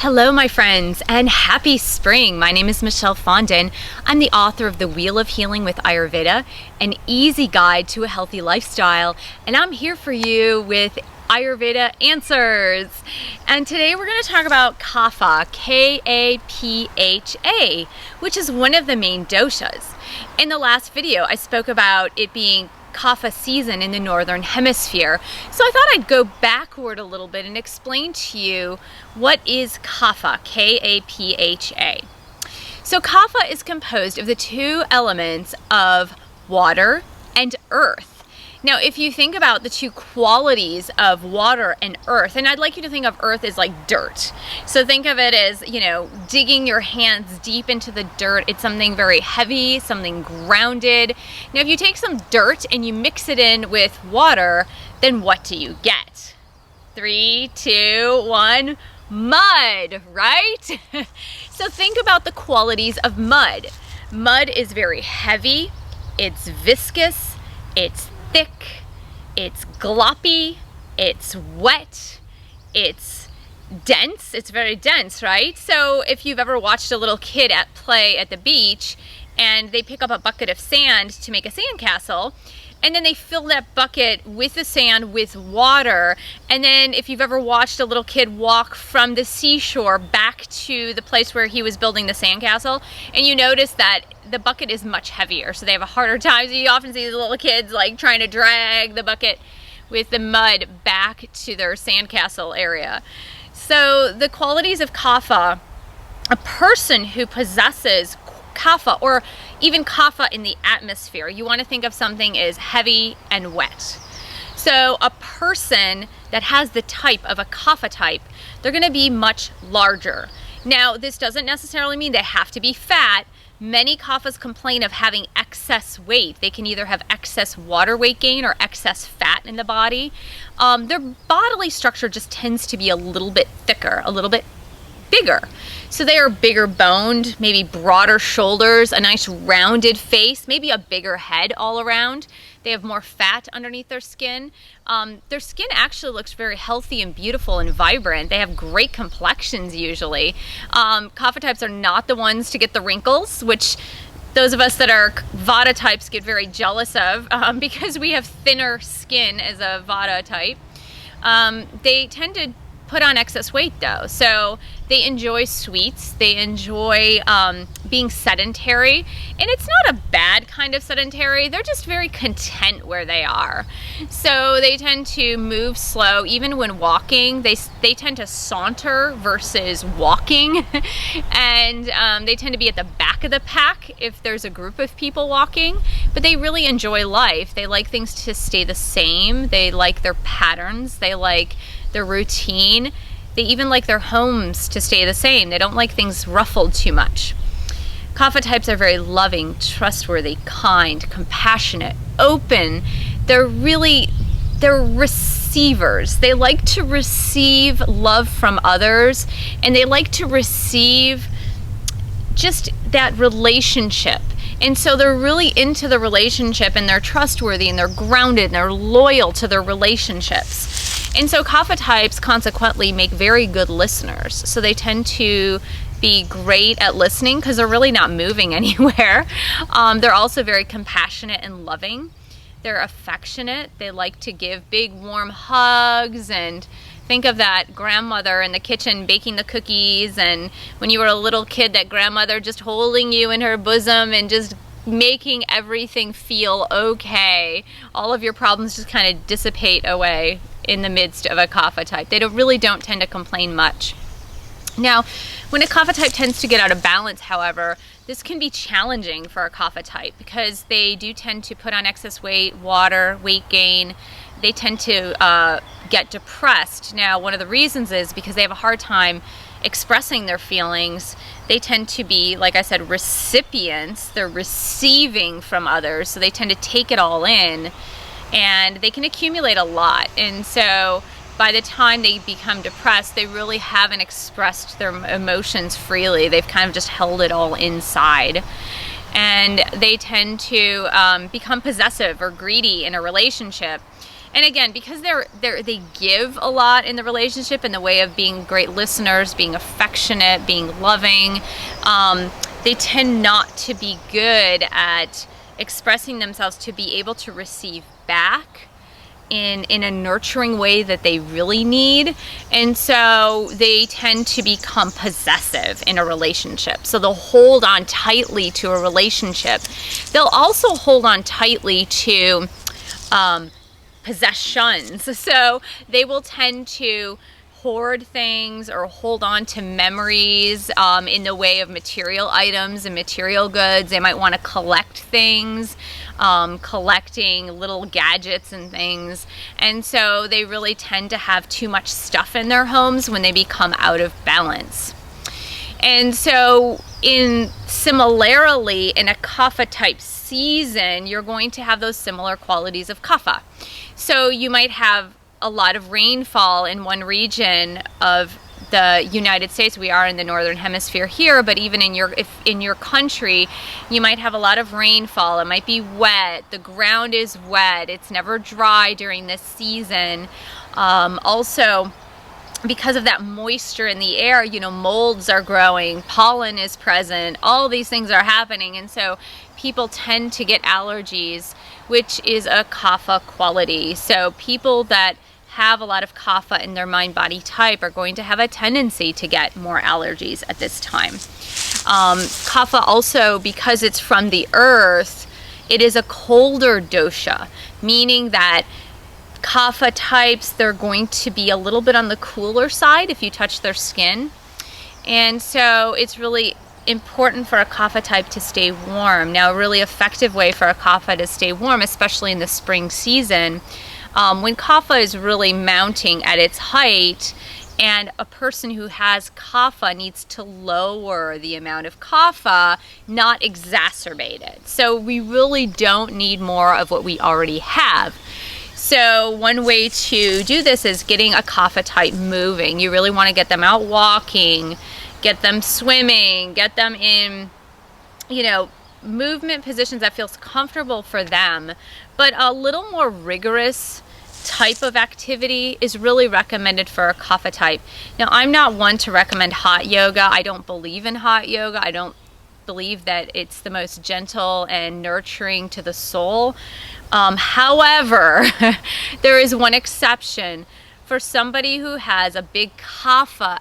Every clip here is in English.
Hello, my friends, and happy spring. My name is Michelle Fondin. I'm the author of The Wheel of Healing with Ayurveda, an easy guide to a healthy lifestyle, and I'm here for you with Ayurveda Answers. And today we're going to talk about Kapha, K-A-P-H-A, which is one of the main doshas. In the last video, I spoke about it being Kapha season in the northern hemisphere. So I thought I'd go backward a little bit and explain to you what is Kapha, K-A-P-H-A. So Kapha is composed of the two elements of water and earth. Now, if you think about the two qualities of water and earth, and I'd like you to think of earth as like dirt. So think of it as, digging your hands deep into the dirt. It's something very heavy, something grounded. Now, if you take some dirt and you mix it in with water, then what do you get? 3, 2, 1, mud, right? So think about the qualities of mud. Mud is very heavy, it's viscous, it's thick, it's gloppy, it's wet, it's dense, it's very dense, right? So if you've ever watched a little kid at play at the beach and they pick up a bucket of sand to make a sandcastle, and then they fill that bucket with the sand with water, and then if you've ever watched a little kid walk from the seashore back to the place where he was building the sandcastle, and you notice that the bucket is much heavier, so they have a harder time. So you often see these little kids like trying to drag the bucket with the mud back to their sandcastle area. So the qualities of Kapha, a person who possesses Kapha, or even Kapha in the atmosphere, you want to think of something as heavy and wet. So a person that has the type of a Kapha type, they're going to be much larger. Now, this doesn't necessarily mean they have to be fat. Many Kaphas complain of having excess weight. They can either have excess water weight gain or excess fat in the body. Their bodily structure just tends to be a little bit thicker, a little bit bigger. So they are bigger boned, maybe broader shoulders, a nice rounded face, maybe a bigger head all around. They have more fat underneath their skin. Their skin actually looks very healthy and beautiful and vibrant. They have great complexions usually. Kapha types are not the ones to get the wrinkles, which those of us that are Vata types get very jealous of because we have thinner skin as a Vata type. They tend to put on excess weight though. So they enjoy sweets, they enjoy being sedentary, and it's not a bad kind of sedentary, they're just very content where they are. So they tend to move slow, even when walking, they tend to saunter versus walking, and they tend to be at the back of the pack if there's a group of people walking, but they really enjoy life. They like things to stay the same, they like their patterns, they like their routine. They even like their homes to stay the same. They don't like things ruffled too much. Kapha types are very loving, trustworthy, kind, compassionate, open. They're receivers. They like to receive love from others, and they like to receive just that relationship. And so they're really into the relationship, and they're trustworthy, and they're grounded, and they're loyal to their relationships. And so Kapha types consequently make very good listeners. So they tend to be great at listening because they're really not moving anywhere. They're also very compassionate and loving. They're affectionate. They like to give big warm hugs, and think of that grandmother in the kitchen baking the cookies, and when you were a little kid, that grandmother just holding you in her bosom and just making everything feel okay. All of your problems just kind of dissipate away in the midst of a Kapha type. They really don't tend to complain much. Now, when a Kapha type tends to get out of balance, however, this can be challenging for a Kapha type because they do tend to put on excess weight, water, weight gain. They tend to get depressed. Now, one of the reasons is because they have a hard time expressing their feelings. They tend to be, like I said, recipients. They're receiving from others, so they tend to take it all in, and they can accumulate a lot. And so by the time they become depressed, they really haven't expressed their emotions freely. They've kind of just held it all inside. And they tend to become possessive or greedy in a relationship. And again, because they give a lot in the relationship in the way of being great listeners, being affectionate, being loving, they tend not to be good at expressing themselves to be able to receive back in a nurturing way that they really need. And so they tend to become possessive in a relationship. So they'll hold on tightly to a relationship. They'll also hold on tightly to possessions. So they will tend to hoard things or hold on to memories in the way of material items and material goods. They might want to collect things, collecting little gadgets and things. And so they really tend to have too much stuff in their homes when they become out of balance. And so similarly, in a Kapha type season, you're going to have those similar qualities of Kapha. So you might have a lot of rainfall in one region of the United States. We are in the northern hemisphere here, but even in your country, you might have a lot of rainfall. It might be wet. The ground is wet. It's never dry during this season. Also, because of that moisture in the air, molds are growing, pollen is present, all these things are happening, and so people tend to get allergies, which is a Kapha quality. So people that have a lot of Kapha in their mind-body type are going to have a tendency to get more allergies at this time. Kapha also, because it's from the earth, it is a colder dosha, meaning that Kapha types, they're going to be a little bit on the cooler side if you touch their skin. And so it's really important for a Kapha type to stay warm. Now, a really effective way for a Kapha to stay warm, especially in the spring season, when Kapha is really mounting at its height, and a person who has Kapha needs to lower the amount of Kapha, not exacerbate it. So we really don't need more of what we already have. So one way to do this is getting a Kapha type moving. You really want to get them out walking, get them swimming, get them in, movement positions that feels comfortable for them. But a little more rigorous type of activity is really recommended for a Kapha type. Now, I'm not one to recommend hot yoga. I don't believe in hot yoga. I don't believe that it's the most gentle and nurturing to the soul. However, there is one exception. For somebody who has a big Kapha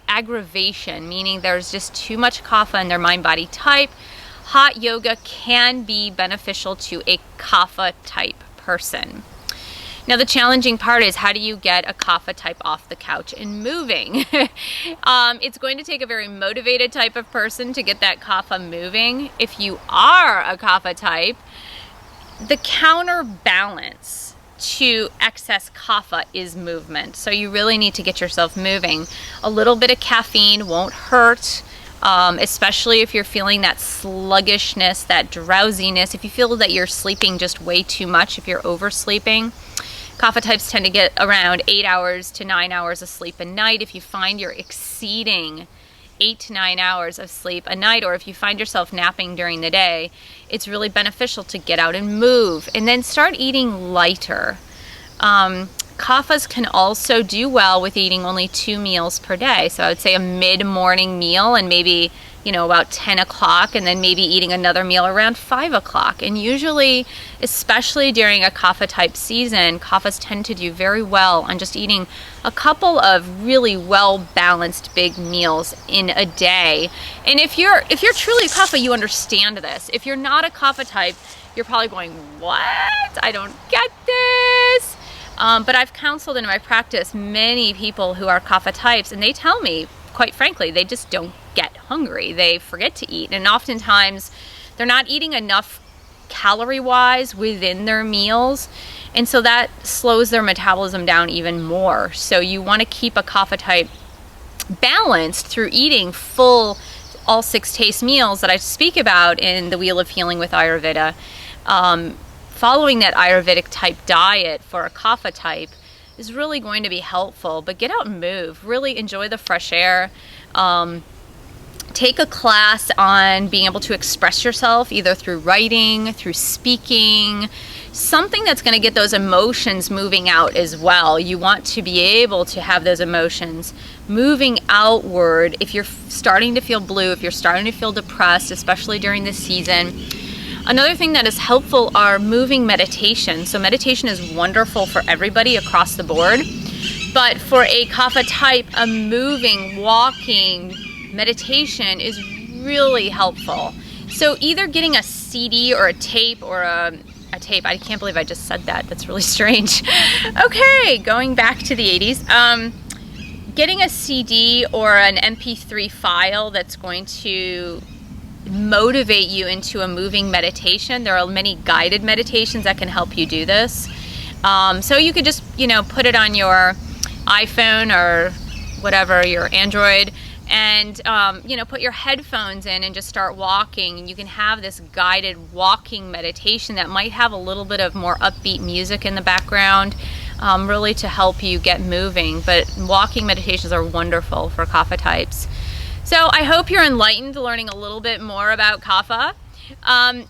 aggravation, meaning there's just too much Kapha in their mind-body type, hot yoga can be beneficial to a Kapha type person. Now, the challenging part is, how do you get a Kapha type off the couch and moving? It's going to take a very motivated type of person to get that Kapha moving. If you are a Kapha type, the counterbalance to excess Kapha is movement. So you really need to get yourself moving. A little bit of caffeine won't hurt, especially if you're feeling that sluggishness, that drowsiness, if you feel that you're sleeping just way too much, if you're oversleeping. Kapha types tend to get around 8 hours to 9 hours of sleep a night. If you find you're exceeding 8 to 9 hours of sleep a night, or if you find yourself napping during the day, it's really beneficial to get out and move, and then start eating lighter. Kaphas can also do well with eating only 2 meals per day. So I would say a mid-morning meal, and maybe, about 10 o'clock, and then maybe eating another meal around 5 o'clock. And usually, especially during a Kapha type season, Kaphas tend to do very well on just eating a couple of really well-balanced big meals in a day. And if you're truly a Kapha, you understand this. If you're not a Kapha type, you're probably going, what? I don't get this. But I've counseled in my practice many people who are Kapha types, and they tell me, quite frankly, they just don't get hungry. They forget to eat, and oftentimes they're not eating enough calorie-wise within their meals, and so that slows their metabolism down even more. So you want to keep a Kapha type balanced through eating full, all 6 taste meals that I speak about in the Wheel of Healing with Ayurveda. Following that Ayurvedic type diet for a Kapha type is really going to be helpful. But get out and move. Really enjoy the fresh air. Take a class on being able to express yourself, either through writing, through speaking, something that's going to get those emotions moving out as well. You want to be able to have those emotions moving outward if you're starting to feel blue, if you're starting to feel depressed, especially during this season. Another thing that is helpful are moving meditation. So meditation is wonderful for everybody across the board, but for a Kapha type, a moving, walking meditation is really helpful. So either getting a CD or a tape or a tape, I can't believe I just said that, that's really strange. Okay, going back to the 80s, getting a CD or an MP3 file that's going to motivate you into a moving meditation. There are many guided meditations that can help you do this. So you could just, put it on your iPhone or whatever, your Android, and put your headphones in and just start walking. And you can have this guided walking meditation that might have a little bit of more upbeat music in the background, really to help you get moving. But walking meditations are wonderful for Kapha types. So I hope you're enlightened learning a little bit more about Kapha.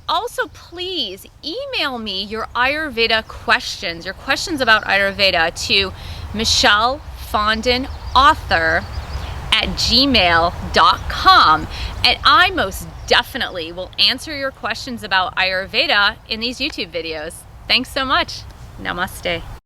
Also, please email me your Ayurveda questions, your questions about Ayurveda to Michelle Fondin author @gmail.com, and I most definitely will answer your questions about Ayurveda in these YouTube videos. Thanks so much. Namaste.